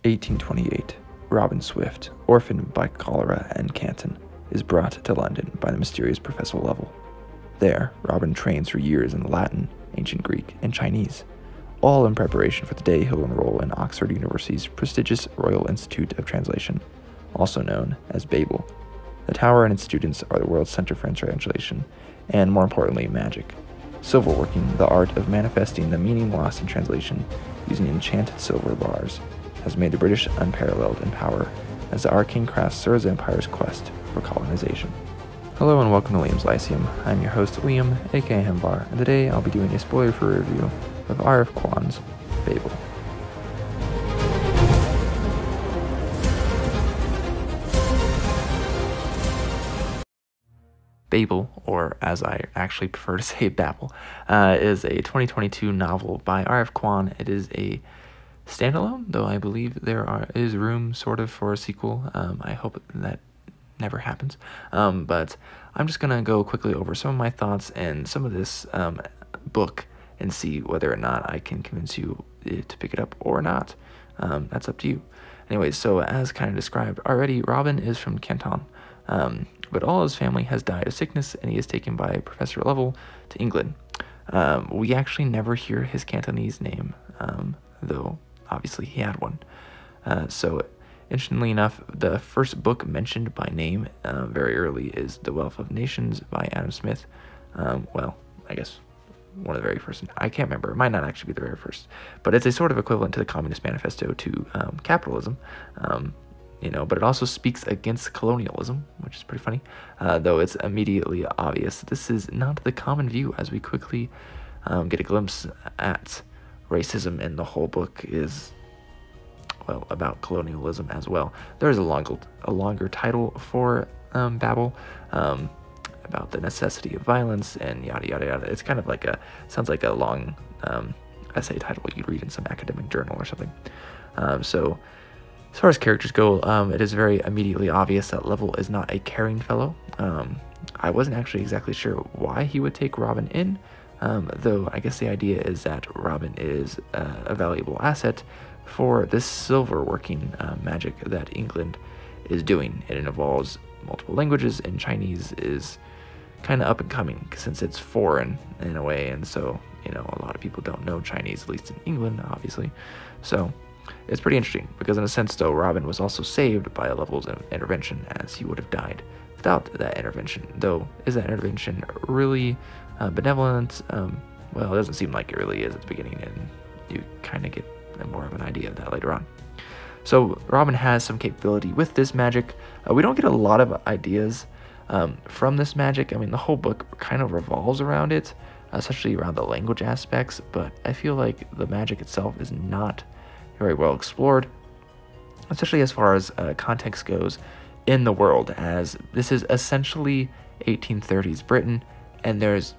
1828. Robin Swift, orphaned by cholera and Canton, is brought to London by the mysterious Professor Lovell. There, Robin trains for years in Latin, ancient Greek, and Chinese, all in preparation for the day he'll enroll in Oxford University's prestigious Royal Institute of Translation, also known as Babel. The tower and its students are the world's center for translation, and more importantly, magic. Silverworking, the art of manifesting the meaning lost in translation using enchanted silver bars, has made the British unparalleled in power as the arcane craft serves the Empire's quest for colonization. Hello and welcome to Liam's Lyceum. I'm your host Liam, aka Hembar, and today I'll be doing a spoiler-free review of RF Kuang's Babel. Babel, or as I actually prefer to say Babel, is a 2022 novel by RF Kuang. It is a standalone, though I believe there is room sort of for a sequel. I hope that never happens. But I'm just going to go quickly over some of my thoughts and some of this book and see whether or not I can convince you to pick it up or not. That's up to you. Anyways, so as kind of described already, Robin is from Canton. But all his family has died of sickness, and he is taken by Professor Lovell to England. We actually never hear his Cantonese name, though obviously he had one. So, interestingly enough, the first book mentioned by name very early is The Wealth of Nations by Adam Smith. Well, I guess one of the very first. I can't remember. It might not actually be the very first. But it's a sort of equivalent to the Communist Manifesto to capitalism. But it also speaks against colonialism, which is pretty funny, though it's immediately obvious this is not the common view, as we quickly get a glimpse at racism, and the whole book is, well, about colonialism as well. There is a longer title for Babel, about the necessity of violence and yada yada yada. It's kind of like sounds like a long essay title you'd read in some academic journal or something. So as far as characters go, it is very immediately obvious that Lovell is not a caring fellow. I wasn't actually exactly sure why he would take Robin in, though I guess the idea is that Robin is a valuable asset for this silver working magic that England is doing. And it involves multiple languages, and Chinese is kind of up and coming since it's foreign in a way, and so a lot of people don't know Chinese, at least in England, obviously. So it's pretty interesting, because in a sense, though, Robin was also saved by Lovell's intervention, as he would have died without that intervention. Though, is that intervention really benevolent? Well, it doesn't seem like it really is at the beginning, and you kind of get more of an idea of that later on. So Robin has some capability with this magic. We don't get a lot of ideas from this magic. I mean, the whole book kind of revolves around it, especially around the language aspects, but I feel like the magic itself is not very well explored, especially as far as context goes in the world, as this is essentially 1830s Britain, and there's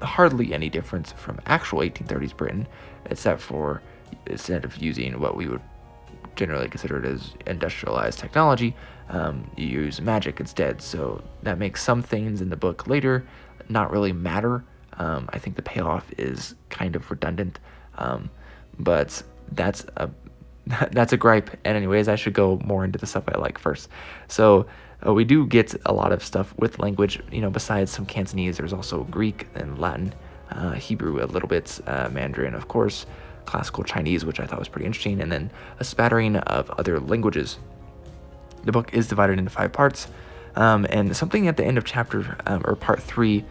hardly any difference from actual 1830s Britain, except for instead of using what we would generally consider it as industrialized technology, you use magic instead. So that makes some things in the book later not really matter. I think the payoff is kind of redundant, but that's a gripe. And anyways, I should go more into the stuff I like first. So we do get a lot of stuff with language. Besides some Cantonese, there's also Greek and Latin, Hebrew a little bit, Mandarin, of course, classical Chinese, which I thought was pretty interesting, and then a spattering of other languages. The book is divided into 5 parts, and something at the end of chapter or part 3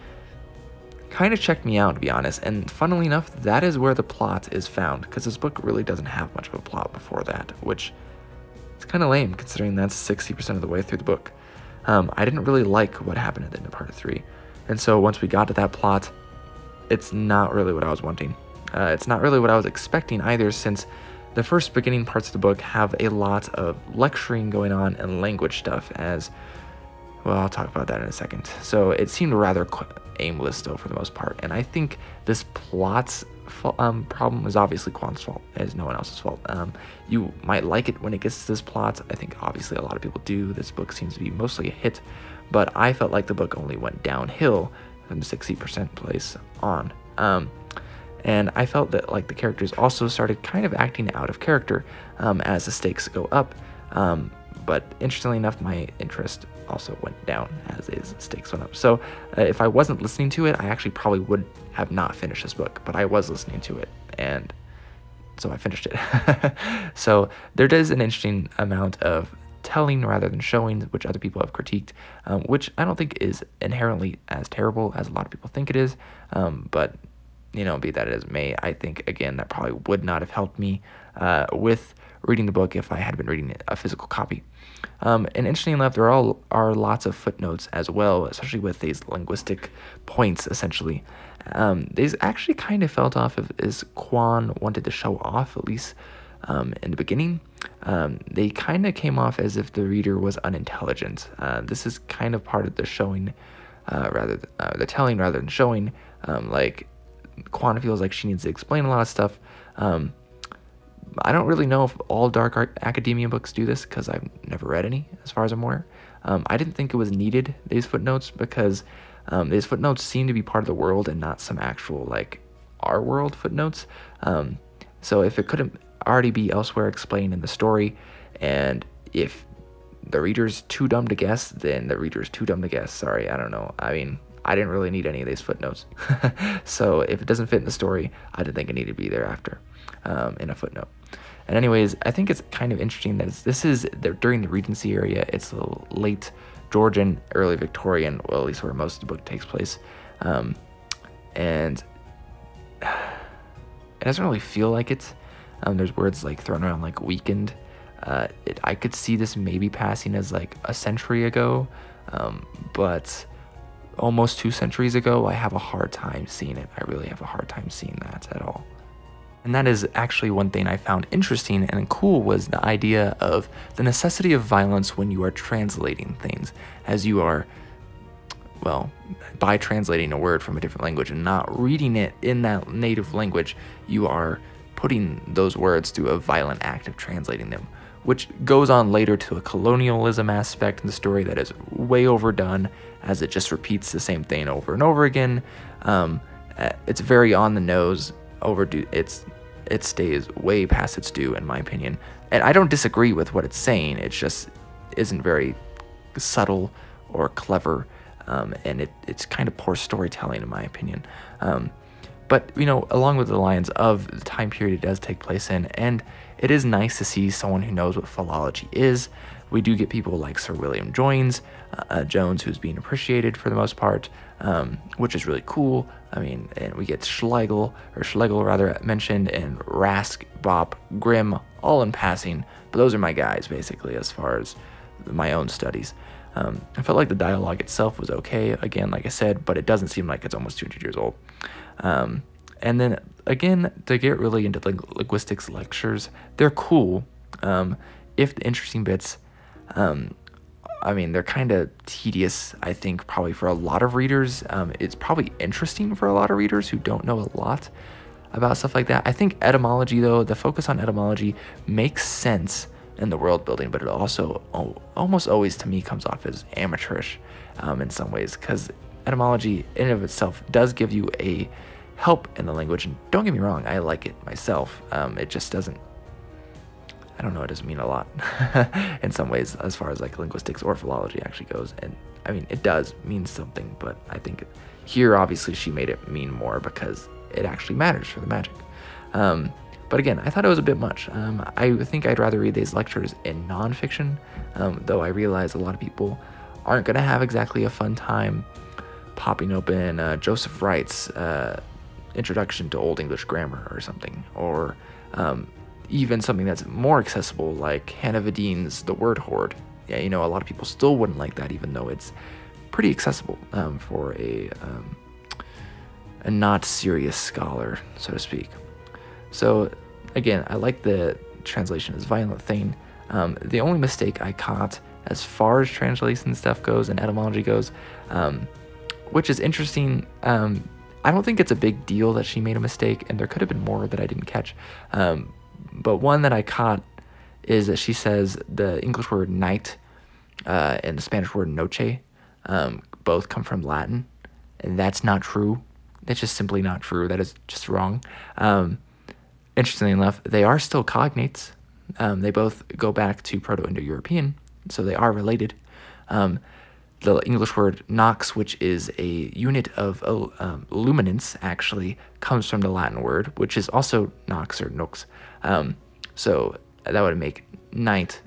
kind of checked me out, to be honest. And funnily enough, that is where the plot is found, because this book really doesn't have much of a plot before that, which is kind of lame considering that's 60% of the way through the book. I didn't really like what happened at the end of part 3, and so once we got to that plot, it's not really what I was wanting. It's not really what I was expecting either, since the first beginning parts of the book have a lot of lecturing going on and language stuff, as well, I'll talk about that in a second. So it seemed rather aimless, though, for the most part. And I think this plot's problem is obviously Kuang's fault, as no one else's fault. You might like it when it gets to this plot. I think obviously a lot of people do. This book seems to be mostly a hit, but I felt like the book only went downhill from the 60% place on. And I felt that like the characters also started kind of acting out of character as the stakes go up. But interestingly enough, my interest also went down as his stakes went up. So if I wasn't listening to it, I actually probably would have not finished this book, but I was listening to it, and so I finished it. So there is an interesting amount of telling rather than showing, which other people have critiqued, which I don't think is inherently as terrible as a lot of people think it is. But, be that as it may, I think, again, that probably would not have helped me with reading the book if I had been reading a physical copy. And interestingly enough, there are lots of footnotes as well, especially with these linguistic points, essentially. These actually kind of felt off as Kuang wanted to show off, at least in the beginning. They kind of came off as if the reader was unintelligent. This is kind of part of the showing, the telling rather than showing. Like Kuang feels like she needs to explain a lot of stuff. I don't really know if all dark art academia books do this because I've never read any, as far as I'm aware. I didn't think it was needed, these footnotes, because these footnotes seem to be part of the world and not some actual, like, our world footnotes. So if it couldn't already be elsewhere explained in the story, and if the reader's too dumb to guess, then the reader's too dumb to guess. Sorry, I don't know. I mean, I didn't really need any of these footnotes. So if it doesn't fit in the story, I didn't think it needed to be there after in a footnote. And anyways, I think it's kind of interesting that this is during the Regency area. It's the late Georgian, early Victorian, well, at least where most of the book takes place. And it doesn't really feel like it. There's words like thrown around like weakened. I could see this maybe passing as like a century ago, but almost 2 centuries ago, I have a hard time seeing it. I really have a hard time seeing that at all. And that is actually one thing I found interesting and cool, was the idea of the necessity of violence when you are translating things, as you are, well, by translating a word from a different language and not reading it in that native language, you are putting those words through a violent act of translating them, which goes on later to a colonialism aspect in the story that is way overdone, as it just repeats the same thing over and over again. It's very on the nose, overdue. It stays way past its due, in my opinion. And I don't disagree with what it's saying. It just isn't very subtle or clever, and it's kind of poor storytelling, in my opinion. But, along with the lines of the time period it does take place in, and it is nice to see someone who knows what philology is. We do get people like Sir William Jones, who's being appreciated for the most part, which is really cool. I mean, and we get Schlegel mentioned, and Rask, Bopp, Grimm, all in passing. But those are my guys, basically, as far as my own studies. I felt like the dialogue itself was okay, again, like I said, but it doesn't seem like it's almost 200 years old. And then, again, to get really into linguistics lectures, they're cool. If the interesting bits, they're kind of tedious, I think, probably for a lot of readers. It's probably interesting for a lot of readers who don't know a lot about stuff like that. I think etymology, though, the focus on etymology makes sense in the world building, but it also almost always, to me, comes off as amateurish in some ways, because etymology in and of itself does give you a help in the language, and don't get me wrong, I like it myself. It just doesn't, I don't know, it doesn't mean a lot in some ways as far as like linguistics or philology actually goes. And I mean, it does mean something, but I think here obviously she made it mean more because it actually matters for the magic. But again, I thought it was a bit much. I think I'd rather read these lectures in nonfiction, though I realize a lot of people aren't going to have exactly a fun time popping open Joseph Wright's Introduction to Old English Grammar or something, or even something that's more accessible like Hannah Vadine's The Word Hoard. Yeah, a lot of people still wouldn't like that, even though it's pretty accessible for a not serious scholar, so to speak. So again, I like the translation as violent thing. The only mistake I caught as far as translation stuff goes and etymology goes, which is interesting, I don't think it's a big deal that she made a mistake, and there could have been more that I didn't catch. But one that I caught is that she says the English word night and the Spanish word noche both come from Latin, and that's not true. That's just simply not true. That is just wrong. Interestingly enough, they are still cognates. They both go back to Proto-Indo-European, so they are related. The English word nox, which is a unit of luminance, actually comes from the Latin word, which is also nox or nux. So that would make night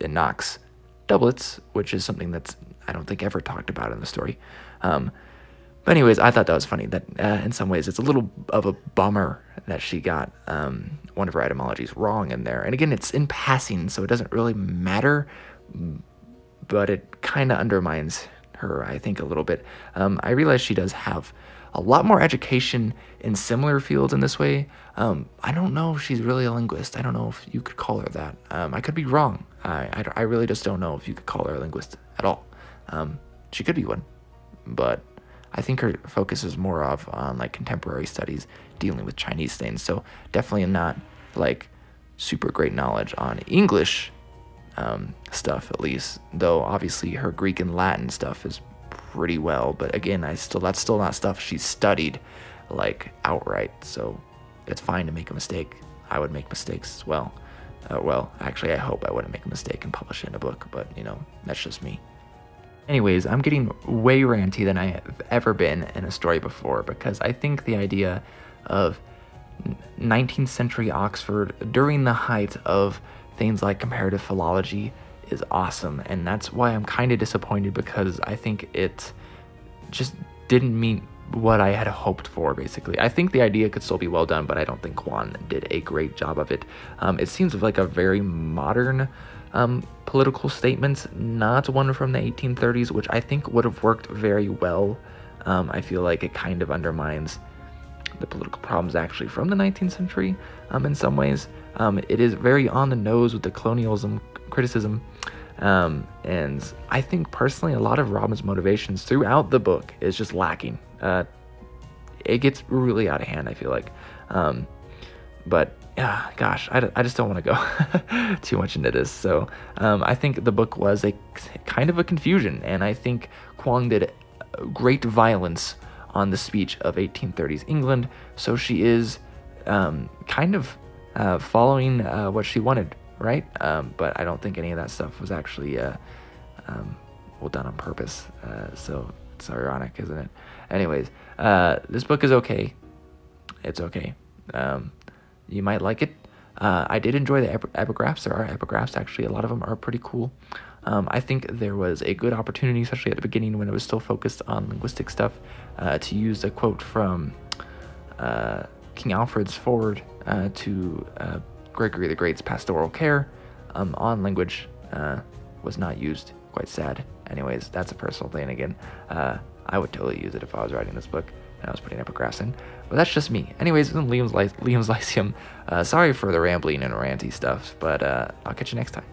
and nox doublets, which is something that's, I don't think, ever talked about in the story. But anyways, I thought that was funny, that in some ways it's a little of a bummer that she got one of her etymologies wrong in there. And again, it's in passing, so it doesn't really matter, but it kind of undermines her, I think, a little bit. I realize she does have a lot more education in similar fields in this way. I don't know if she's really a linguist. I don't know if you could call her that. I could be wrong. I really just don't know if you could call her a linguist at all. She could be one, but I think her focus is more on like contemporary studies dealing with Chinese things. So definitely not like super great knowledge on English stuff, at least, though obviously her Greek and Latin stuff is pretty well, but again, that's still not stuff she's studied like outright, so it's fine to make a mistake. I would make mistakes as well. Well, actually, I hope I wouldn't make a mistake and publish it in a book, but that's just me. Anyways, I'm getting way ranty than I have ever been in a story before, because I think the idea of 19th century Oxford during the height of things like comparative philology is awesome, and that's why I'm kind of disappointed, because I think it just didn't meet what I had hoped for, basically. I think the idea could still be well done, but I don't think Kuang did a great job of it. It seems like a very modern political statement, not one from the 1830s, which I think would have worked very well. I feel like it kind of undermines the political problems actually from the 19th century in some ways. It is very on the nose with the colonialism criticism, and I think personally a lot of Robin's motivations throughout the book is just lacking. It gets really out of hand, I feel like. But gosh, I just don't want to go too much into this. So I think the book was a kind of a confusion, and I think Kuang did great violence on the speech of 1830s England. So she is kind of following what she wanted, right? But I don't think any of that stuff was actually done on purpose. So it's ironic, isn't it? Anyways, this book is okay. It's okay. You might like it. I did enjoy the epigraphs. There are epigraphs, actually. A lot of them are pretty cool. I think there was a good opportunity, especially at the beginning when it was still focused on linguistic stuff, to use a quote from King Alfred's foreword to Gregory the Great's Pastoral Care on language was not used. Quite sad. Anyways, that's a personal thing again. I would totally use it if I was writing this book and I was putting epigraphs in. But that's just me. Anyways, Liam's Lyceum. Sorry for the rambling and ranty stuff, but I'll catch you next time.